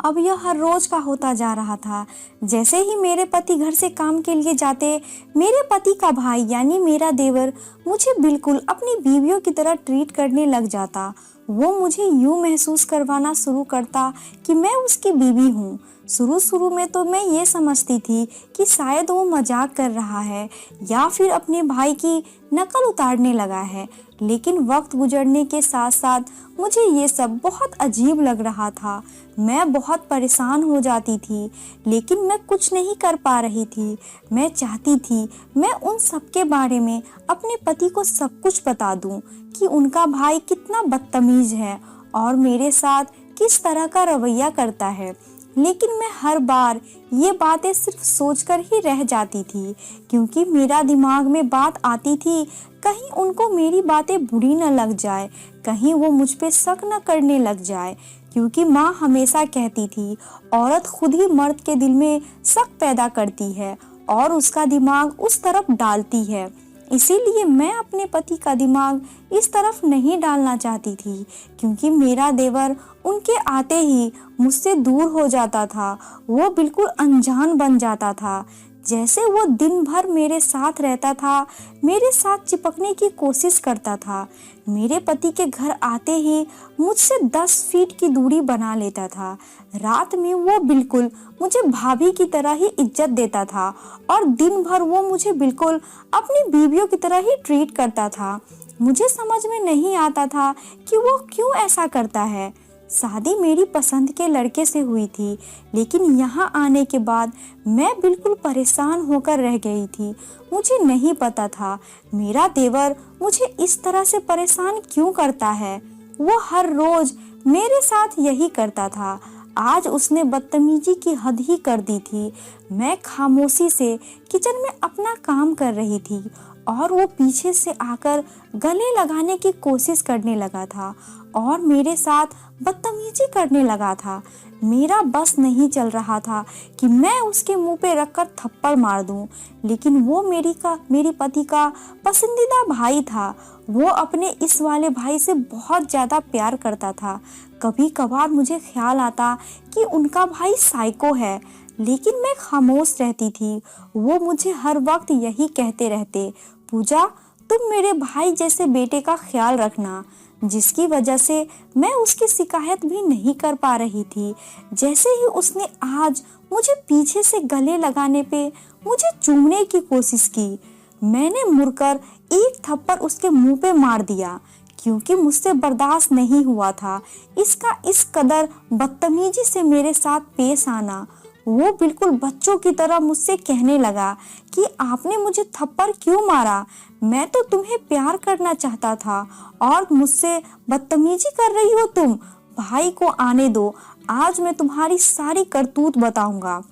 अब यह हर रोज का होता जा रहा था। जैसे ही मेरे पति घर से काम के लिए जाते, मेरे पति का भाई यानी मेरा देवर मुझे बिल्कुल अपनी बीवियों की तरह ट्रीट करने लग जाता। वो मुझे यूं महसूस करवाना शुरू करता कि मैं उसकी बीवी हूँ। शुरू शुरू में तो मैं ये समझती थी कि शायद वो मजाक कर रहा है या फिर अपने भाई की नकल उतारने लगा है, लेकिन वक्त गुजरने के साथ साथ मुझे ये सब बहुत अजीब लग रहा था। मैं बहुत परेशान हो जाती थी, लेकिन मैं कुछ नहीं कर पा रही थी। मैं चाहती थी मैं उन सब के बारे में अपने पति को सब कुछ बता दूं कि उनका भाई कितना बदतमीज है और मेरे साथ किस तरह का रवैया करता है, लेकिन मैं हर बार ये बातें सिर्फ सोचकर ही रह जाती थी, क्योंकि मेरा दिमाग में बात आती थी कहीं उनको मेरी बातें बुरी न लग जाए, कहीं वो मुझ पे शक न करने लग जाए। क्योंकि माँ हमेशा कहती थी औरत खुद ही मर्द के दिल में शक पैदा करती है और उसका दिमाग उस तरफ डालती है। इसीलिए मैं अपने पति का दिमाग इस तरफ नहीं डालना चाहती थी, क्योंकि मेरा देवर उनके आते ही मुझसे दूर हो जाता था। वो बिल्कुल अनजान बन जाता था। जैसे वो दिन भर मेरे साथ रहता था, मेरे साथ चिपकने की कोशिश करता था। मेरे पति के घर आते ही मुझसे 10 फीट की दूरी बना लेता था। रात में वो बिल्कुल मुझे भाभी की तरह ही इज्जत देता था और दिन भर वो मुझे बिल्कुल अपनी बीवियों की तरह ही ट्रीट करता था। मुझे समझ में नहीं आता था कि वो क्यों ऐसा करता है। शादी मेरी पसंद के लड़के से हुई थी, लेकिन यहाँ आने के बाद मैं बिल्कुल परेशान होकर रह गई थी। मुझे नहीं पता था मेरा देवर मुझे इस तरह से परेशान क्यों करता है। वो हर रोज मेरे साथ यही करता था। आज उसने बदतमीजी की हद ही कर दी थी। मैं खामोशी से किचन में अपना काम कर रही थी और वो पीछे से आकर गले लगाने की कोशिश करने लगा था और मेरे साथ बदतमीजी करने लगा था। मेरा बस नहीं चल रहा था कि मैं उसके मुंह पे रखकर थप्पड़ मार दूं, लेकिन वो मेरी पति का पसंदीदा भाई था। वो अपने इस वाले भाई से बहुत ज़्यादा प्यार करता था। कभी कभार मुझे ख्याल आता कि उनका भाई साइको है, लेकिन मैं खामोश रहती थी। वो मुझे हर वक्त यही कहते रहते, पूजा तुम मेरे भाई जैसे बेटे का ख्याल रखना, जिसकी वजह से मैं उसकी शिकायत भी नहीं कर पा रही थी। जैसे ही उसने आज मुझे पीछे से गले लगाने पे मुझे चूमने की कोशिश की, मैंने मुड़कर एक थप्पड़ उसके मुंह पे मार दिया, क्योंकि मुझसे बर्दाश्त नहीं हुआ था इसका इस कदर बदतमीजी से मेरे साथ पेश आना। वो बिल्कुल बच्चों की तरह मुझसे कहने लगा कि आपने मुझे थप्पड़ क्यों मारा? मैं तो तुम्हें प्यार करना चाहता था और मुझसे बदतमीजी कर रही हो तुम। भाई को आने दो, आज मैं तुम्हारी सारी करतूत बताऊंगा।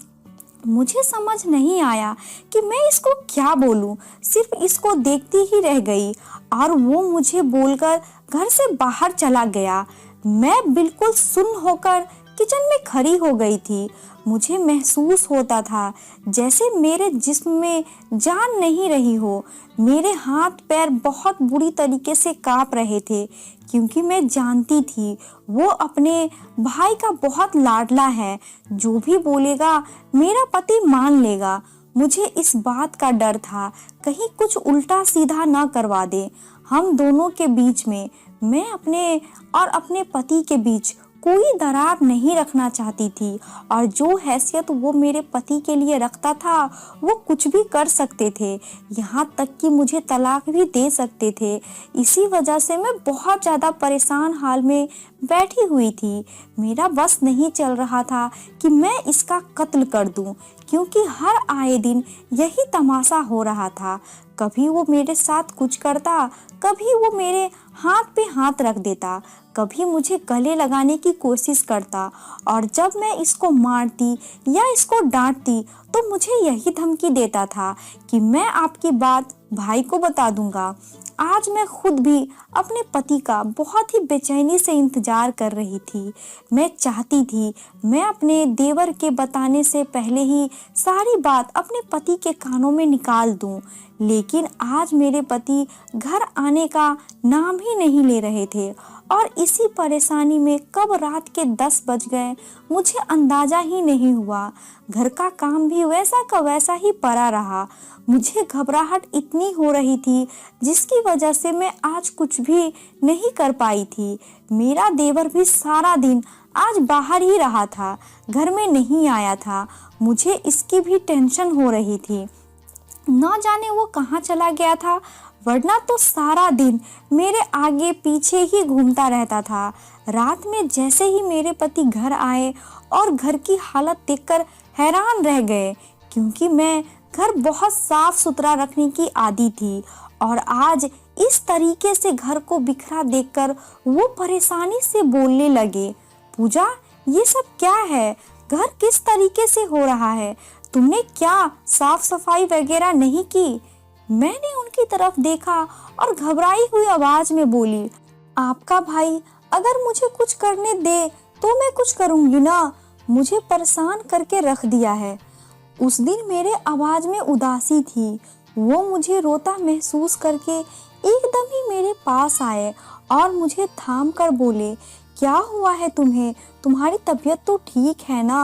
मुझे समझ नहीं आया कि मैं इसको क्या बोलूं, सिर्फ इसको देखती ही रह गई और वो मुझे बोलकर घर से बाहर चला गया। मैं बिल्कुल सुन्न होकर किचन में खड़ी हो गई थी। मुझे महसूस होता था जैसे मेरे जिस्म में जान नहीं रही हो। मेरे हाथ पैर बहुत बुरी तरीके से कांप रहे थे, क्योंकि मैं जानती थी वो अपने भाई का बहुत लाडला है। जो भी बोलेगा मेरा पति मान लेगा। मुझे इस बात का डर था कहीं कुछ उल्टा सीधा ना करवा दे हम दोनों के बीच में। मैं अपने और अपने पति के बीच कोई दरार नहीं रखना चाहती थी और जो हैसियत वो मेरे पति के लिए रखता था वो कुछ भी कर सकते थे, यहाँ तक कि मुझे तलाक भी दे सकते थे। इसी वजह से मैं बहुत ज़्यादा परेशान हाल में बैठी हुई थी। मेरा बस नहीं चल रहा था कि मैं इसका कत्ल कर दूं, क्योंकि हर आए दिन यही तमाशा हो रहा था। कभी वो मेरे साथ कुछ करता, कभी वो मेरे हाथ पे हाथ रख देता, कभी मुझे गले लगाने की कोशिश करता और जब मैं इसको मारती या इसको डांटती तो मुझे यही धमकी देता था कि मैं आपकी बात भाई को बता दूंगा। आज मैं खुद भी अपने पति का बहुत ही बेचैनी से इंतजार कर रही थी। मैं चाहती थी मैं अपने देवर के बताने से पहले ही सारी बात अपने पति के कानों में निकाल दूं, लेकिन आज मेरे पति घर आने का नाम ही नहीं ले रहे थे और इसी परेशानी में कब रात के 10 बज गए मुझे अंदाजा ही नहीं हुआ। घर का काम भी वैसा का वैसा ही पड़ा रहा। मुझे घबराहट इतनी हो रही थी जिसकी वजह से मैं आज कुछ भी नहीं कर पाई थी। मेरा देवर भी सारा दिन आज बाहर ही रहा था, घर में नहीं आया था। मुझे इसकी भी टेंशन हो रही थी, ना जाने वो कहाँ चला गया था, वरना तो सारा दिन मेरे आगे पीछे ही घूमता रहता था। रात में जैसे ही मेरे पति घर आए और घर की हालत देखकर हैरान रह गए, क्योंकि मैं घर बहुत साफ सुथरा रखने की आदी थी और आज इस तरीके से घर को बिखरा देखकर वो परेशानी से बोलने लगे, पूजा ये सब क्या है? घर किस तरीके से हो रहा है? तुमने क्या साफ सफाई वगैरह नहीं की? मैंने उनकी तरफ देखा और घबराई हुई आवाज में बोली, आपका भाई अगर मुझे कुछ करने दे तो मैं कुछ करूंगी ना, मुझे परेशान करके रख दिया है। उस दिन मेरे आवाज में उदासी थी। वो मुझे रोता महसूस करके एकदम ही मेरे पास आए और मुझे थाम कर बोले, क्या हुआ है तुम्हें? तुम्हारी तबीयत तो ठीक है ना?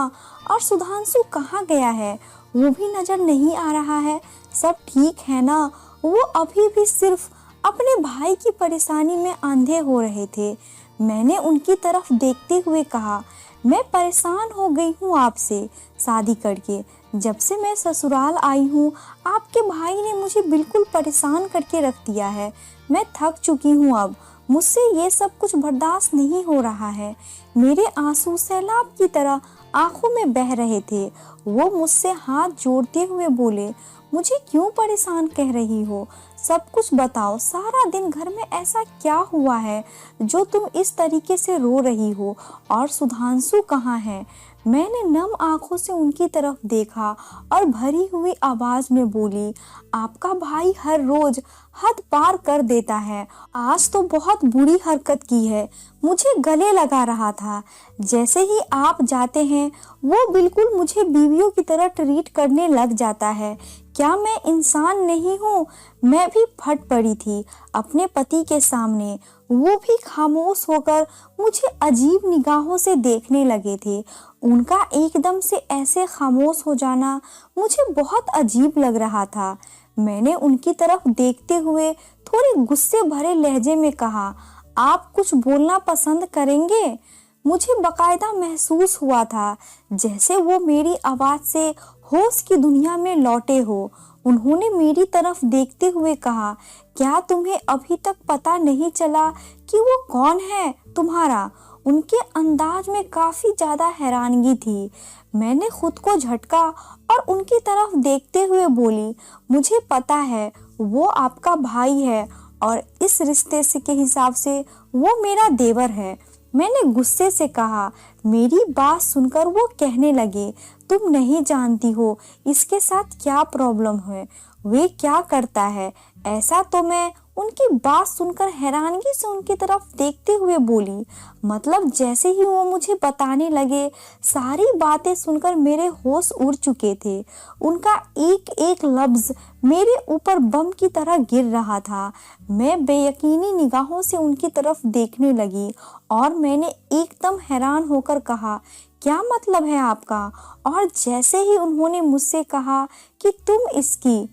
और सुधांशु कहाँ गया है? वो भी नजर नहीं आ रहा है। सब ठीक है ना? वो अभी भी सिर्फ अपने भाई की परेशानी में अंधे हो रहे थे। मैंने उनकी तरफ देखते हुए कहा, मैं परेशान हो गई हूँ आपसे शादी करके। जब से मैं ससुराल आई हूँ आपके भाई ने मुझे बिल्कुल परेशान करके रख दिया है। मैं थक चुकी हूँ, अब मुझसे ये सब कुछ बर्दाश्त नहीं हो रहा है। मेरे आंसू सैलाब की तरह आंखों में बह रहे थे। वो मुझसे हाथ जोड़ते हुए बोले, मुझे क्यों परेशान कह रही हो? सब कुछ बताओ, सारा दिन घर में ऐसा क्या हुआ है जो तुम इस तरीके से रो रही हो? और सुधांशु कहाँ है? मैंने नम आंखों से उनकी तरफ देखा और भरी हुई आवाज में बोली, आपका भाई हर रोज हद पार कर देता है। आज तो बहुत बुरी हरकत की है, मुझे गले लगा रहा था। जैसे ही आप जाते हैं वो बिल्कुल मुझे बीवियों की तरह ट्रीट करने लग जाता है। क्या मैं इंसान नहीं हूँ? मैं भी फट पड़ी थी अपने पति के सामने। वो भी खामोश होकर मुझे अजीब निगाहों से देखने लगे थे। उनका एकदम से ऐसे खामोश हो जाना मुझे बहुत अजीब लग रहा था। मैंने उनकी तरफ देखते हुए थोड़े गुस्से भरे लहजे में कहा, आप कुछ बोलना पसंद करेंगे? मुझे बकायदा महसूस हुआ था जैसे वो मेरी आवाज से होश की दुनिया में लौटे हो। उन्होंने मेरी तरफ देखते हुए कहा, क्या तुम्हें अभी तक पता नहीं चला कि वो कौन है तुम्हारा? उनके अंदाज में काफी ज्यादा हैरानगी थी। मैंने खुद को झटका और उनकी तरफ देखते हुए बोली, मुझे पता है वो आपका भाई है और इस रिश्ते से के हिसाब से वो मेरा देवर है। मैंने गुस्से से कहा। मेरी बात सुनकर वो कहने लगे, तुम नहीं जानती हो इसके साथ क्या प्रॉब्लम है, वे क्या करता है ऐसा। तो मैं उनकी बात सुनकर हैरानगी से उनकी तरफ देखते हुए बोली, मतलब जैसे ही वो मुझे बताने लगे सारी बातें सुनकर मेरे होश उड़ चुके थे। उनका एक एक लफ्ज मेरे ऊपर बम की तरह गिर रहा था। मैं बेयकीनी निगाहों से उनकी तरफ देखने लगी और मैंने एकदम हैरान होकर कहा, क्या मतलब है आपका? और जैसे ही उन्होंने मुझसे कहा कि तुम इसकी,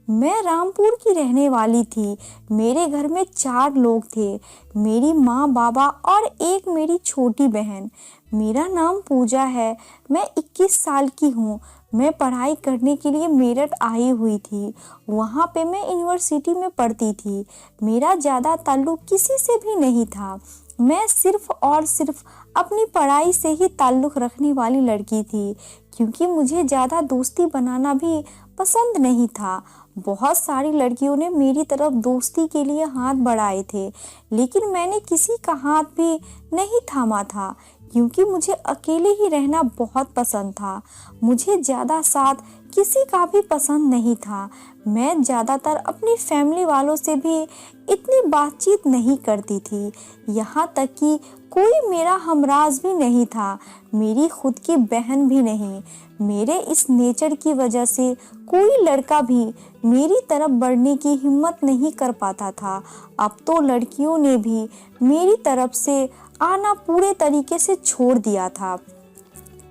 मैं रामपुर की रहने वाली थी। मेरे घर में 4 लोग थे, मेरी माँ, बाबा और एक मेरी छोटी बहन। मेरा नाम पूजा है। मैं 21 साल की हूँ। मैं पढ़ाई करने के लिए मेरठ आई हुई थी। वहाँ पे मैं यूनिवर्सिटी में पढ़ती थी। मेरा ज़्यादा ताल्लुक किसी से भी नहीं था। मैं सिर्फ और सिर्फ अपनी पढ़ाई से ही ताल्लुक़ रखने वाली लड़की थी, क्योंकि मुझे ज़्यादा दोस्ती बनाना भी पसंद नहीं था। बहुत सारी लड़कियों ने मेरी तरफ दोस्ती के लिए हाथ बढ़ाए थे, लेकिन मैंने किसी का हाथ भी नहीं थामा था, क्योंकि मुझे अकेले ही रहना बहुत पसंद था। मुझे ज़्यादा साथ किसी का भी पसंद नहीं था। मैं ज़्यादातर अपनी फैमिली वालों से भी इतनी बातचीत नहीं करती थी। यहाँ तक कि कोई मेरा हमराज भी नहीं था, मेरी खुद की बहन भी नहीं। मेरे इस नेचर की वजह से कोई लड़का भी मेरी तरफ बढ़ने की हिम्मत नहीं कर पाता था। अब तो लड़कियों ने भी मेरी तरफ से आना पूरे तरीके से छोड़ दिया था।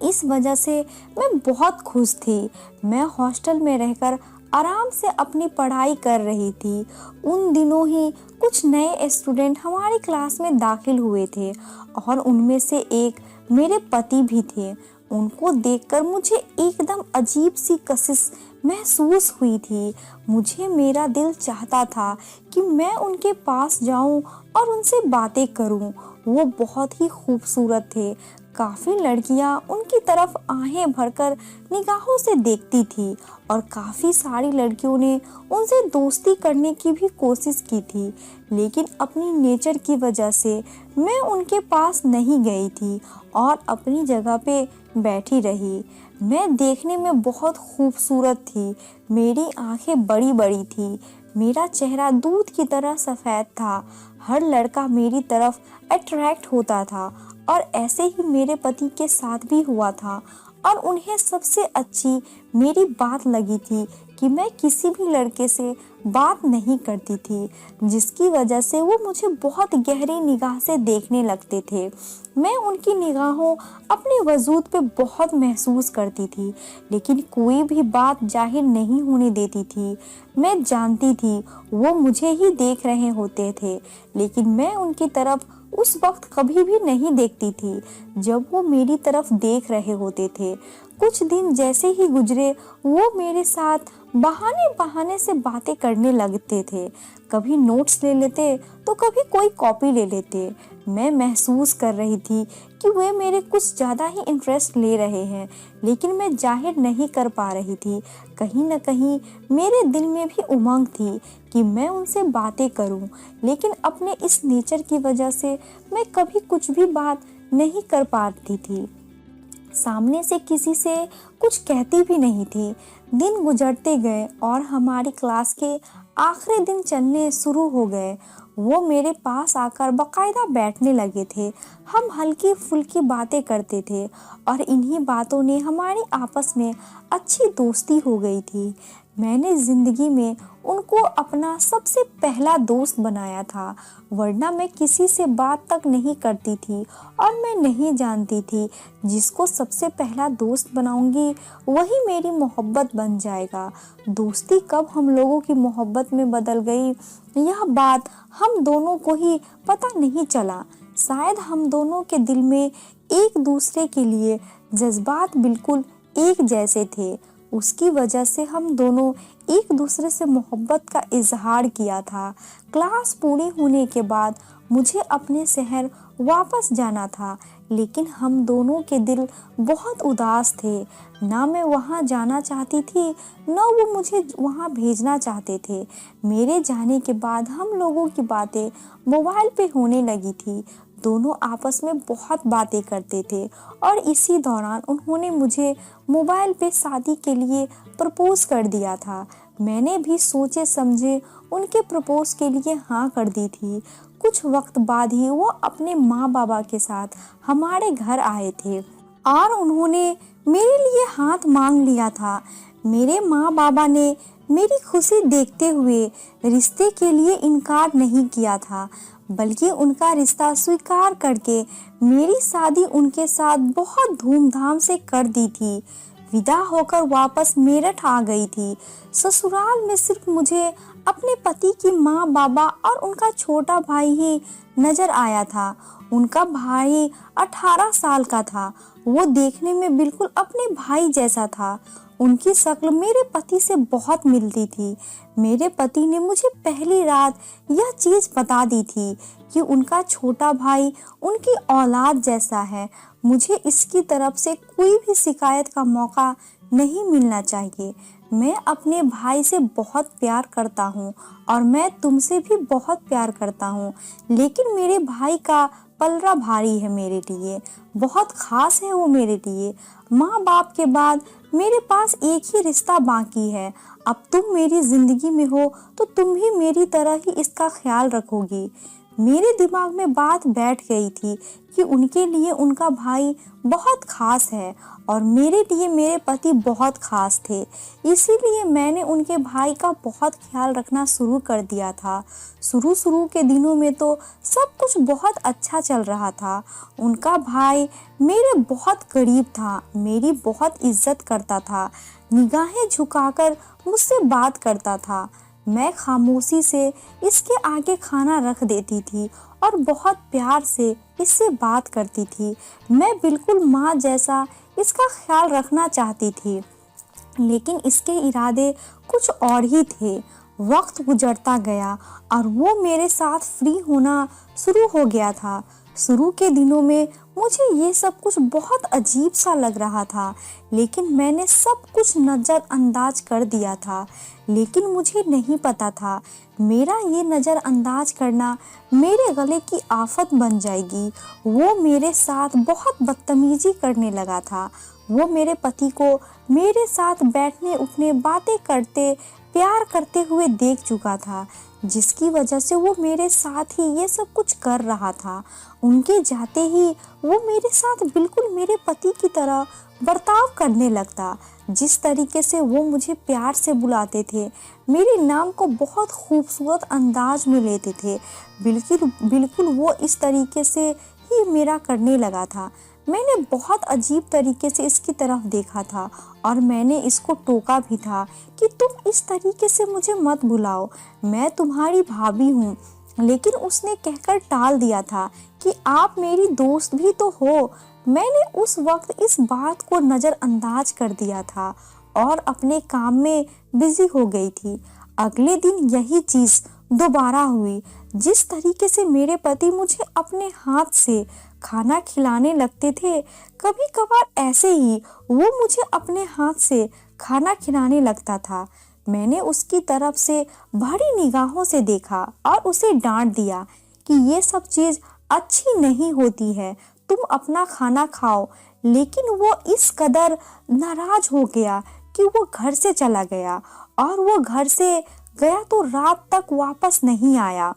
इस वजह से मैं बहुत खुश थी। मैं हॉस्टल में रहकर आराम से अपनी पढ़ाई कर रही थी। उन दिनों ही कुछ नए स्टूडेंट हमारी क्लास में दाखिल हुए थे और उनमें से एक मेरे पति भी थे। उनको देखकर मुझे एकदम अजीब सी कशिश महसूस हुई थी। मुझे मेरा दिल चाहता था कि मैं उनके पास जाऊं और उनसे बातें करूं। वो बहुत ही खूबसूरत थे। काफ़ी लड़कियां उनकी तरफ आहें भरकर निगाहों से देखती थी और काफ़ी सारी लड़कियों ने उनसे दोस्ती करने की भी कोशिश की थी, लेकिन अपनी नेचर की वजह से मैं उनके पास नहीं गई थी और अपनी जगह पे बैठी रही। मैं देखने में बहुत खूबसूरत थी। मेरी आंखें बड़ी बड़ी थी। मेरा चेहरा दूध की तरह सफ़ेद था। हर लड़का मेरी तरफ अट्रैक्ट होता था और ऐसे ही मेरे पति के साथ भी हुआ था और उन्हें सबसे अच्छी मेरी बात लगी थी कि मैं किसी भी लड़के से बात नहीं करती थी, जिसकी वजह से वो मुझे बहुत गहरी निगाह से देखने लगते थे। मैं उनकी निगाहों अपने वजूद पे बहुत महसूस करती थी, लेकिन कोई भी बात जाहिर नहीं होने देती थी। मैं जानती थी वो मुझे ही देख रहे होते थे, लेकिन मैं उनकी तरफ उस वक्त कभी भी नहीं देखती थी जब वो मेरी तरफ देख रहे होते थे। कुछ दिन जैसे ही गुजरे वो मेरे साथ बहाने बहाने से बातें करने लगते थे। कभी नोट्स ले लेते तो कभी कोई कॉपी ले लेते। मैं महसूस कर रही थी कि वे मेरे कुछ ज़्यादा ही इंटरेस्ट ले रहे हैं, लेकिन मैं जाहिर नहीं कर पा रही थी। कहीं न कहीं मेरे दिल में भी उमंग थी कि मैं उनसे बातें करूं, लेकिन अपने इस नेचर की वजह से मैं कभी कुछ भी बात नहीं कर पाती थी। सामने से किसी से कुछ कहती भी नहीं थी। दिन गुजरते गए और हमारी क्लास के आखिरी दिन चलने शुरू हो गए। वो मेरे पास आकर बाकायदा बैठने लगे थे। हम हल्की फुल्की बातें करते थे और इन्हीं बातों ने हमारी आपस में अच्छी दोस्ती हो गई थी। मैंने ज़िंदगी में उनको अपना सबसे पहला दोस्त बनाया था, वरना मैं किसी से बात तक नहीं करती थी और मैं नहीं जानती थी जिसको सबसे पहला दोस्त बनाऊंगी वही मेरी मोहब्बत बन जाएगा। दोस्ती कब हम लोगों की मोहब्बत में बदल गई, यह बात हम दोनों को ही पता नहीं चला। शायद हम दोनों के दिल में एक दूसरे के लिए जज्बात बिल्कुल एक जैसे थे। उसकी वजह से हम दोनों एक दूसरे से मोहब्बत का इजहार किया था। क्लास पूरी होने के बाद मुझे अपने शहर वापस जाना था, लेकिन हम दोनों के दिल बहुत उदास थे। ना मैं वहाँ जाना चाहती थी, ना वो मुझे वहाँ भेजना चाहते थे। मेरे जाने के बाद हम लोगों की बातें मोबाइल पे होने लगी थी। दोनों आपस में बहुत बातें करते थे और इसी दौरान उन्होंने मुझे मोबाइल पे शादी के लिए प्रपोज कर दिया था। मैंने भी सोचे समझे उनके प्रपोज के लिए हाँ कर दी थी। कुछ वक्त बाद ही वो अपने माँ बाबा के साथ हमारे घर आए थे और उन्होंने मेरे लिए हाथ मांग लिया था। मेरे माँ बाबा ने मेरी खुशी देखते हुए रिश्ते के लिए इनकार नहीं किया था, बल्कि उनका रिश्ता स्वीकार करके मेरी शादी उनके साथ बहुत धूमधाम से कर दी थी। विदा होकर वापस मेरठ आ गई थी। ससुराल में सिर्फ मुझे अपने पति की माँ बाबा और उनका छोटा भाई ही नजर आया था। उनका भाई 18 साल का था। वो देखने में बिल्कुल अपने भाई जैसा था। उनकी शक्ल मेरे पति से बहुत मिलती थी। मेरे पति ने मुझे पहली रात यह चीज़ बता दी थी कि उनका छोटा भाई उनकी औलाद जैसा है। मुझे इसकी तरफ से कोई भी शिकायत का मौका नहीं मिलना चाहिए। मैं अपने भाई से बहुत प्यार करता हूँ और मैं तुमसे भी बहुत प्यार करता हूँ, लेकिन मेरे भाई का पलड़ा भारी है मेरे लिए, बहुत खास है वो मेरे लिए। माँ बाप के बाद मेरे पास एक ही रिश्ता बाकी है। अब तुम मेरी ज़िंदगी में हो तो तुम भी मेरी तरह ही इसका ख्याल रखोगी। मेरे दिमाग में बात बैठ गई थी कि उनके लिए उनका भाई बहुत खास है और मेरे लिए मेरे पति बहुत खास थे। इसीलिए मैंने उनके भाई का बहुत ख्याल रखना शुरू कर दिया था। शुरू के दिनों में तो सब कुछ बहुत अच्छा चल रहा था। उनका भाई मेरे बहुत करीब था, मेरी बहुत इज्जत करता था, निगाहें झुकाकर मुझसे बात करता था। मैं खामोशी से इसके आगे खाना रख देती थी और बहुत प्यार से इससे बात करती थी। मैं बिल्कुल माँ जैसा इसका ख्याल रखना चाहती थी, लेकिन इसके इरादे कुछ और ही थे। वक्त गुजरता गया और वो मेरे साथ फ्री होना शुरू हो गया था। शुरू के दिनों में मुझे ये सब कुछ बहुत अजीब सा लग रहा था, लेकिन मैंने सब कुछ नज़रअंदाज कर दिया था। लेकिन मुझे नहीं पता था मेरा ये नज़रअंदाज करना मेरे गले की आफत बन जाएगी। वो मेरे साथ बहुत बदतमीजी करने लगा था। वो मेरे पति को मेरे साथ बैठने उठने बातें करते प्यार करते हुए देख चुका था, जिसकी वजह से वो मेरे साथ ही ये सब कुछ कर रहा था। उनके जाते ही वो मेरे साथ बिल्कुल मेरे पति की तरह बर्ताव करने लगता। जिस तरीके से वो मुझे प्यार से बुलाते थे, मेरे नाम को बहुत खूबसूरत अंदाज में लेते थे, बिल्कुल वो इस तरीके से ही मेरा करने लगा था। मैंने बहुत अजीब तरीके से इसकी तरफ देखा था और मैंने इसको टोका भी था कि तुम इस तरीके से मुझे मत बुलाओ, मैं तुम्हारी भाभी हूँ। लेकिन उसने कहकर टाल दिया था कि आप मेरी दोस्त भी तो हो। मैंने उस वक्त इस बात को नज़रअंदाज कर दिया था और अपने काम में बिजी हो गई थी। अगले दिन यही चीज़ दोबारा हुई। जिस तरीके से मेरे पति मुझे अपने हाथ से खाना खिलाने लगते थे, कभी कभार ऐसे ही वो मुझे अपने हाथ से खाना खिलाने लगता था। मैंने उसकी तरफ से बड़ी निगाहों से देखा और उसे डांट दिया कि ये सब चीज़ अच्छी नहीं होती है, तुम अपना खाना खाओ। लेकिन वो इस कदर नाराज हो गया कि वो घर से चला गया और वो घर से गया तो रात तक वापस नहीं आया।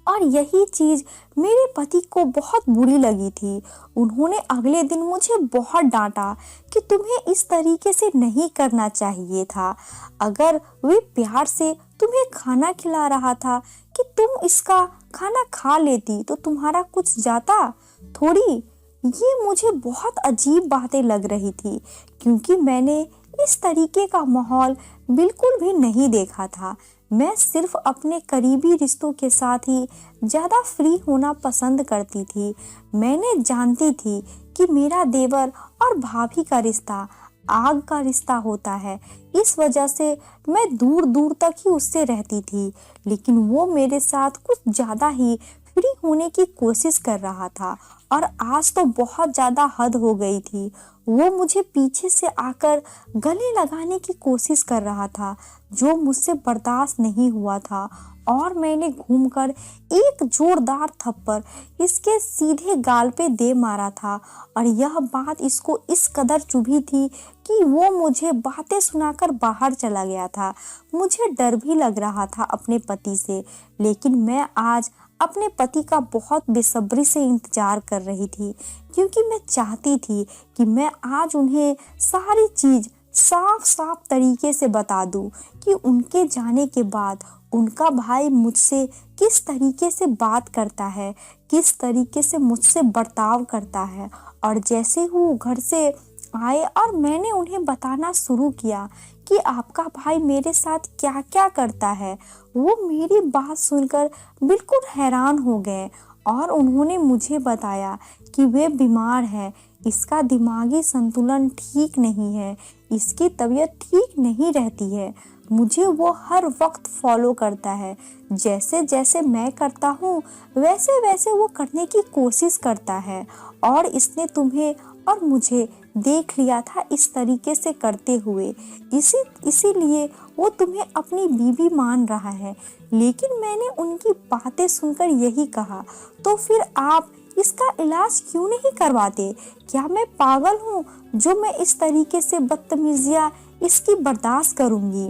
और यही चीज़ मेरे पति को बहुत बुरी लगी थी। उन्होंने अगले दिन मुझे बहुत डांटा कि तुम्हें इस तरीके से नहीं करना चाहिए था। अगर वे प्यार से तुम्हें खाना खिला रहा था कि तुम इसका खाना खा लेती तो तुम्हारा कुछ जाता थोड़ी। ये मुझे बहुत अजीब बातें लग रही थी, क्योंकि मैंने इस तरीके का माहौल बिल्कुल भी नहीं देखा था। मैं सिर्फ अपने करीबी रिश्तों के साथ ही ज़्यादा फ्री होना पसंद करती थी। मैंने जानती थी कि मेरा देवर और भाभी का रिश्ता आग का रिश्ता होता है। इस वजह से मैं दूर दूर तक ही उससे रहती थी, लेकिन वो मेरे साथ कुछ ज़्यादा ही फ्री होने की कोशिश कर रहा था और आज तो बहुत ज़्यादा हद हो गई थी। वो मुझे पीछे से आकर गले लगाने की कोशिश कर रहा था, जो मुझसे बर्दाश्त नहीं हुआ था, और मैंने घूमकर एक जोरदार थप्पड़ इसके सीधे गाल पे दे मारा था। और यह बात इसको इस कदर चुभी थी कि वो मुझे बातें सुनाकर बाहर चला गया था। मुझे डर भी लग रहा था अपने पति से, लेकिन मैं आज अपने पति का बहुत बेसब्री से इंतजार कर रही थी, क्योंकि मैं चाहती थी कि मैं आज उन्हें सारी चीज़ साफ साफ तरीके से बता दूं कि उनके जाने के बाद उनका भाई मुझसे किस तरीके से बात करता है, किस तरीके से मुझसे बर्ताव करता है। और जैसे वो घर से आए और मैंने उन्हें बताना शुरू किया कि आपका भाई मेरे साथ क्या क्या करता है, वो मेरी बात सुनकर बिल्कुल हैरान हो गए और उन्होंने मुझे बताया कि वे बीमार हैं, इसका दिमागी संतुलन ठीक नहीं है, इसकी तबीयत ठीक नहीं रहती है। मुझे वो हर वक्त फॉलो करता है, जैसे जैसे मैं करता हूँ वैसे वैसे वो करने की कोशिश करता है, और इसने तुम्हें और मुझे देख लिया था इस तरीके से करते हुए, इसीलिए वो तुम्हें अपनी बीवी मान रहा है। लेकिन मैंने उनकी बातें सुनकर यही कहा, तो फिर आप इसका इलाज क्यों नहीं करवाते? क्या मैं पागल हूँ जो मैं इस तरीके से बदतमीजियाँ इसकी बर्दाश्त करूँगी?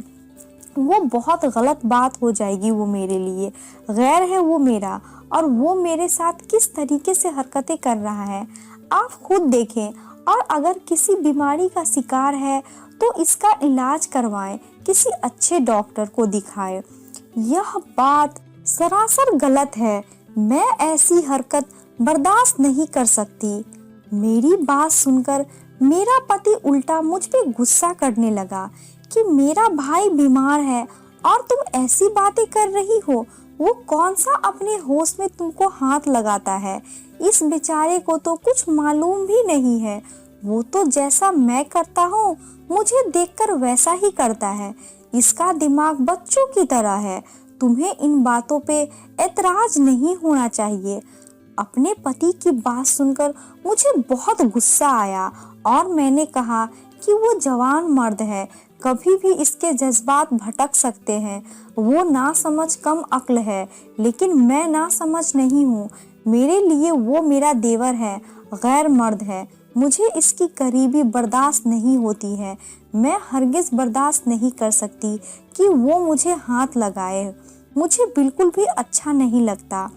वो बहुत गलत बात हो जाएगी, वो मेरे लिए गैर है वो मेरा, और वो मेरे साथ किस तरीके से हरकतें कर रहा है। आप खुद देखें, और अगर किसी बीमारी का शिकार है तो इसका इलाज करवाएं, किसी अच्छे डॉक्टर को दिखाएं। यह बात सरासर गलत है। मैं ऐसी हरकत बर्दाश्त नहीं कर सकती। मेरी बात सुनकर मेरा पति उल्टा मुझ पे गुस्सा करने लगा कि मेरा भाई बीमार है और तुम ऐसी बातें कर रही हो। वो कौन सा अपने होश में तुमको हाथ लगाता है? इस बेचारे को तो कुछ मालूम भी नहीं है। वो तो जैसा मैं करता हूँ मुझे देखकर वैसा ही करता है। इसका दिमाग बच्चों की तरह है। तुम्हें इन बातों पे ऐतराज नहीं होना चाहिए। अपने पति की बात सुनकर मुझे बहुत गुस्सा आया और मैंने कहा कि वो जवान मर्द है, कभी भी इसके जज्बात भटक सकते हैं। वो ना समझ कम अक्ल है, लेकिन मैं ना समझ नहीं हूँ। मेरे लिए वो मेरा देवर है, गैर मर्द है। मुझे इसकी करीबी बर्दाश्त नहीं होती है। मैं हरगिज बर्दाश्त नहीं कर सकती कि वो मुझे हाथ लगाए। मुझे बिल्कुल भी अच्छा नहीं लगता।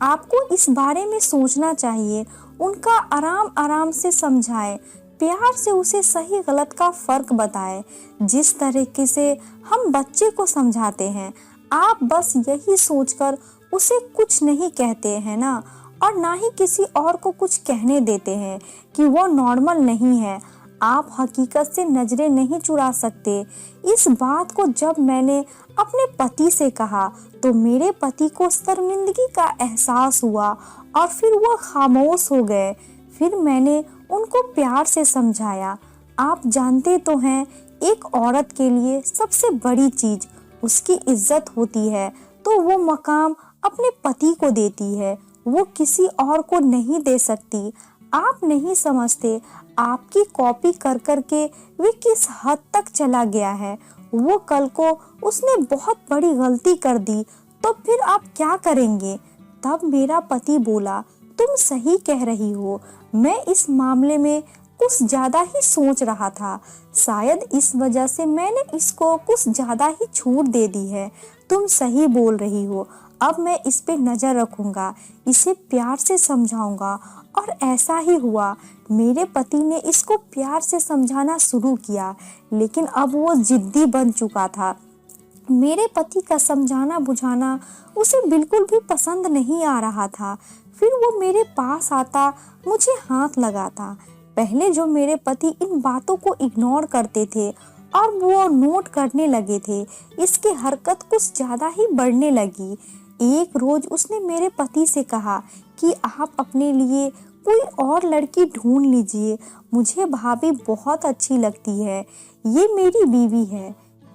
आपको इस बारे में सोचना चाहिए। उनका आराम आराम से समझाएं, प्यार से उसे सही गलत का फर्क बताएं, जिस तरीके से हम बच्चे को समझाते हैं। आप बस यही सोचकर उसे कुछ नहीं कहते हैं ना, और ना ही किसी और को कुछ कहने देते हैं कि वो नॉर्मल नहीं है। आप हकीकत से नजरें नहीं चुरा सकते। इस बात को जब मैंने अपने पति से कहा तो मेरे पति को शर्मिंदगी का एहसास हुआ और फिर वो खामोश हो गए। फिर मैंने उनको प्यार से समझाया। आप जानते तो हैं, एक औरत के लिए सबसे बड़ी चीज उसकी इज्जत होती है, तो वो मकाम अपने पति को देती है, वो किसी और को नहीं दे सकती। आप नहीं समझते आपकी कॉपी कर कर के वे किस हद तक चला गया है। वो कल को उसने बहुत बड़ी गलती कर दी तो फिर आप क्या करेंगे? तब मेरा पति बोला, तुम सही कह रही हो। मैं इस मामले में कुछ ज्यादा ही सोच रहा था। शायद इस वजह से मैंने इसको कुछ ज्यादा ही छूट दे दी है। तुम सही बोल रही हो। अब मैं इस पे नजर रखूंगा, इसे प्यार से समझाऊंगा। और ऐसा ही हुआ। मेरे पति ने इसको प्यार से समझाना शुरू किया, लेकिन अब वो जिद्दी बन चुका था। मेरे पति का समझाना बुझाना उसे बिल्कुल भी पसंद नहीं आ रहा था। फिर वो मेरे पास आता, मुझे हाथ लगाता। पहले जो मेरे पति इन बातों को इग्नोर करते थे और वो नोट करने लगे थे, इसकी हरकत कुछ ज्यादा ही बढ़ने लगी। एक रोज उसने मेरे पति से कहा कि आप अपने लिए कोई और लड़की ढूंढ लीजिए। मुझे भाभी बहुत अच्छी लगती है, ये मेरी बीवी है।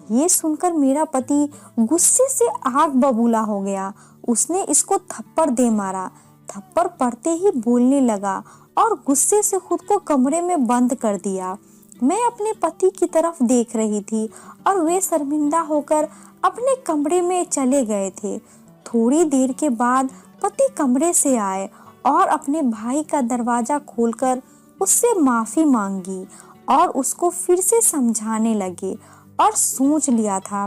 ये सुनकर मेरा पति गुस्से से आग बबूला हो गया। उसने इसको थप्पड़ दे मारा। थप्पड़ पड़ते ही बोलने लगा और गुस्से से खुद को कमरे में बंद कर दिया। मैं अपने पति की तरफ देख रही थी और वे शर्मिंदा होकर अपने कमरे में चले गए थे। थोड़ी देर के बाद पति कमरे से आए और अपने भाई का दरवाजा खोलकर उससे माफी मांगी और उसको फिर से समझाने लगे और सोच लिया था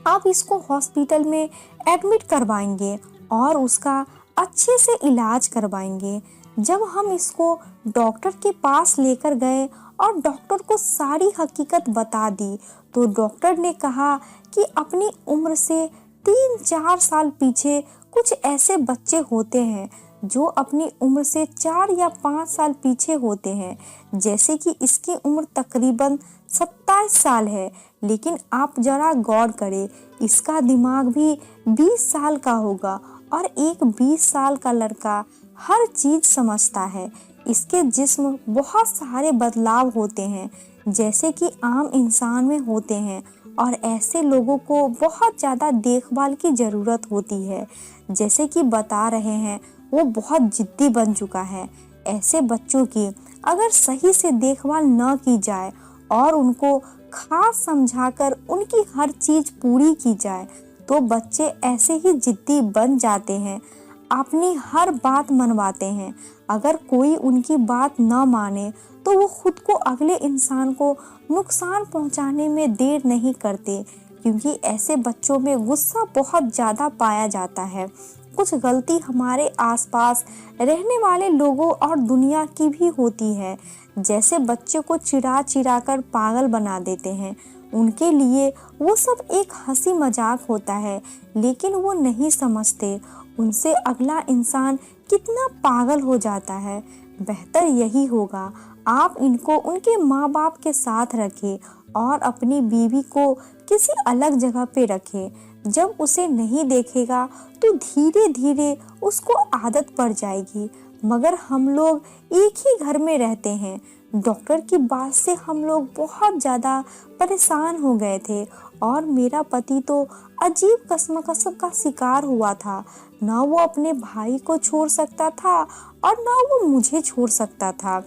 अब इसको हॉस्पिटल में एडमिट करवाएंगे और उसका अच्छे से इलाज करवाएंगे। जब हम इसको डॉक्टर के पास लेकर गए और डॉक्टर को सारी हकीकत बता दी तो डॉक्टर ने कहा कि अपनी उम्र से 3-4 साल पीछे कुछ ऐसे बच्चे होते हैं जो अपनी उम्र से 4 या 5 साल पीछे होते हैं। जैसे कि इसकी उम्र तकरीबन 27 साल है, लेकिन आप जरा गौर करें, इसका दिमाग भी 20 साल का होगा और एक 20 साल का लड़का हर चीज समझता है। इसके जिस्म बहुत सारे बदलाव होते हैं जैसे कि आम इंसान में होते हैं और ऐसे लोगों को बहुत ज़्यादा देखभाल की ज़रूरत होती है। जैसे कि बता रहे हैं, वो बहुत जिद्दी बन चुका है। ऐसे बच्चों की अगर सही से देखभाल न की जाए और उनको खास समझाकर उनकी हर चीज़ पूरी की जाए तो बच्चे ऐसे ही जिद्दी बन जाते हैं, अपनी हर बात मनवाते हैं। अगर कोई उनकी बात न माने तो वो खुद को अगले इंसान को नुकसान पहुंचाने में देर नहीं करते, क्योंकि ऐसे बच्चों में गुस्सा बहुत ज़्यादा पाया जाता है। कुछ गलती हमारे आसपास रहने वाले लोगों और दुनिया की भी होती है। जैसे बच्चे को चिढ़ा चिढ़ा कर पागल बना देते हैं, उनके लिए वो सब एक हंसी मजाक होता है, लेकिन वो नहीं समझते उनसे अगला इंसान कितना पागल हो जाता है। बेहतर यही होगा आप इनको उनके माँ बाप के साथ रखें और अपनी बीवी को किसी अलग जगह पे रखें। जब उसे नहीं देखेगा तो धीरे धीरे उसको आदत पड़ जाएगी। मगर हम लोग एक ही घर में रहते हैं। डॉक्टर की बात से हम लोग बहुत ज़्यादा परेशान हो गए थे और मेरा पति तो अजीब कशमकश का शिकार हुआ था। ना वो अपने भाई को छोड़ सकता था और ना वो मुझे छोड़ सकता था।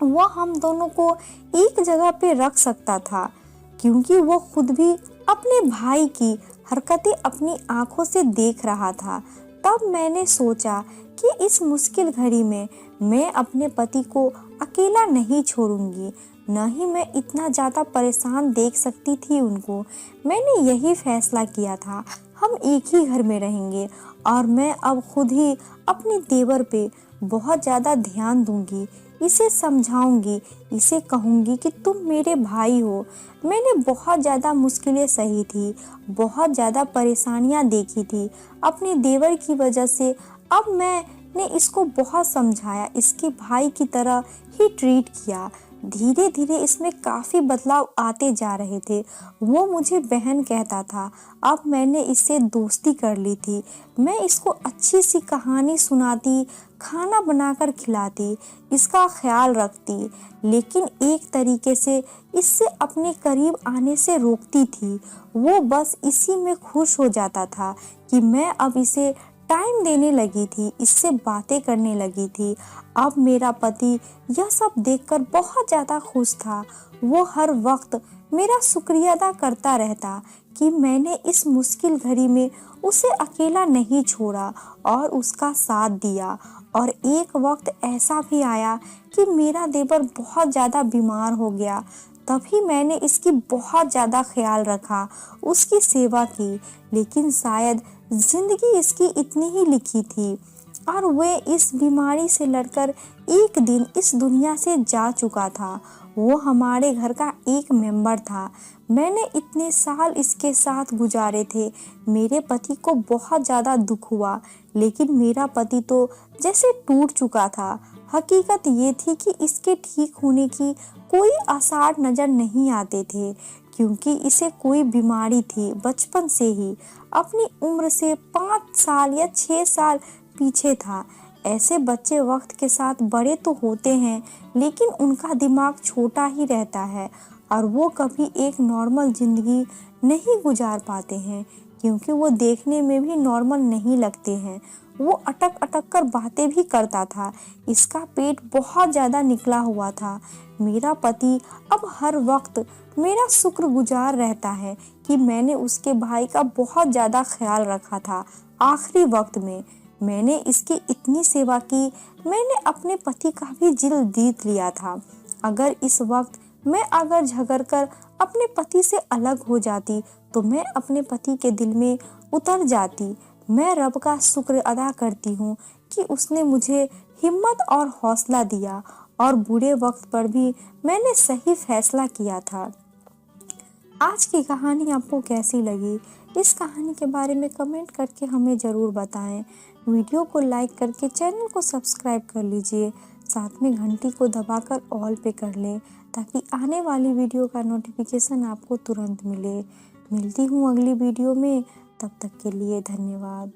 वो हम दोनों को एक जगह पे रख सकता था, क्योंकि वो खुद भी अपने भाई की हरकतें अपनी आंखों से देख रहा था। तब मैंने सोचा कि इस मुश्किल घड़ी में मैं अपने पति को अकेला नहीं छोड़ूंगी, न ही मैं इतना ज़्यादा परेशान देख सकती थी उनको। मैंने यही फैसला किया था, हम एक ही घर में रहेंगे और मैं अब खुद ही अपने देवर पे बहुत ज़्यादा ध्यान दूंगी। इसे समझाऊंगी, इसे कहूंगी कि तुम मेरे भाई हो। मैंने बहुत ज़्यादा मुश्किलें सही थी, बहुत ज़्यादा परेशानियां देखी थी अपने देवर की वजह से। अब मैंने इसको बहुत समझाया, इसके भाई की तरह ही ट्रीट किया। धीरे धीरे इसमें काफ़ी बदलाव आते जा रहे थे। वो मुझे बहन कहता था, अब मैंने इससे दोस्ती कर ली थी। मैं इसको अच्छी सी कहानी सुनाती, खाना बनाकर खिलाती, इसका ख्याल रखती, लेकिन एक तरीके से इससे अपने करीब आने से रोकती थी। वो बस इसी में खुश हो जाता था कि मैं अब इसे टाइम देने लगी थी, इससे बातें करने लगी थी। अब मेरा पति यह सब देखकर बहुत ज़्यादा खुश था। वो हर वक्त मेरा शुक्रिया अदा करता रहता कि मैंने इस मुश्किल घड़ी में उसे अकेला नहीं छोड़ा और उसका साथ दिया। और एक वक्त ऐसा भी आया कि मेरा देवर बहुत ज़्यादा बीमार हो गया। तभी मैंने इसकी बहुत ज़्यादा ख्याल रखा, उसकी सेवा की। लेकिन शायद जिंदगी इसकी इतनी ही लिखी थी और वह इस बीमारी से लड़कर एक दिन इस दुनिया से जा चुका था। वो हमारे घर का एक मेंबर था। मैंने इतने साल इसके साथ गुजारे थे। मेरे पति को बहुत ज़्यादा दुख हुआ, लेकिन मेरा पति तो जैसे टूट चुका था। हकीकत ये थी कि इसके ठीक होने की कोई आसार नज़र नहीं आते थे, क्योंकि इसे कोई बीमारी थी बचपन से ही। अपनी उम्र से 5 साल या 6 साल पीछे था। ऐसे बच्चे वक्त के साथ बड़े तो होते हैं, लेकिन उनका दिमाग छोटा ही रहता है और वो कभी एक नॉर्मल ज़िंदगी नहीं गुजार पाते हैं, क्योंकि वो देखने में भी नॉर्मल नहीं लगते हैं। वो अटक अटक कर बातें भी करता था। इसका पेट बहुत ज़्यादा निकला हुआ था। मेरा पति अब हर वक्त मेरा शुक्रगुजार रहता है कि मैंने उसके भाई का बहुत ज़्यादा ख्याल रखा था। आखिरी वक्त में मैंने इसकी इतनी सेवा की, मैंने अपने पति का भी दिल जीत लिया था। अगर इस वक्त मैं अगर झगड़ कर अपने पति से अलग हो जाती तो मैं अपने पति के दिल में उतर जाती। मैं रब का शुक्र अदा करती हूँ कि उसने मुझे हिम्मत और हौसला दिया और बुरे वक्त पर भी मैंने सही फैसला किया था। आज की कहानी आपको कैसी लगी? इस कहानी के बारे में कमेंट करके हमें ज़रूर बताएं। वीडियो को लाइक करके चैनल को सब्सक्राइब कर लीजिए। साथ में घंटी को दबाकर ऑल पे कर लें, ताकि आने वाली वीडियो का नोटिफिकेशन आपको तुरंत मिले। मिलती हूँ अगली वीडियो में, तब तक के लिए धन्यवाद।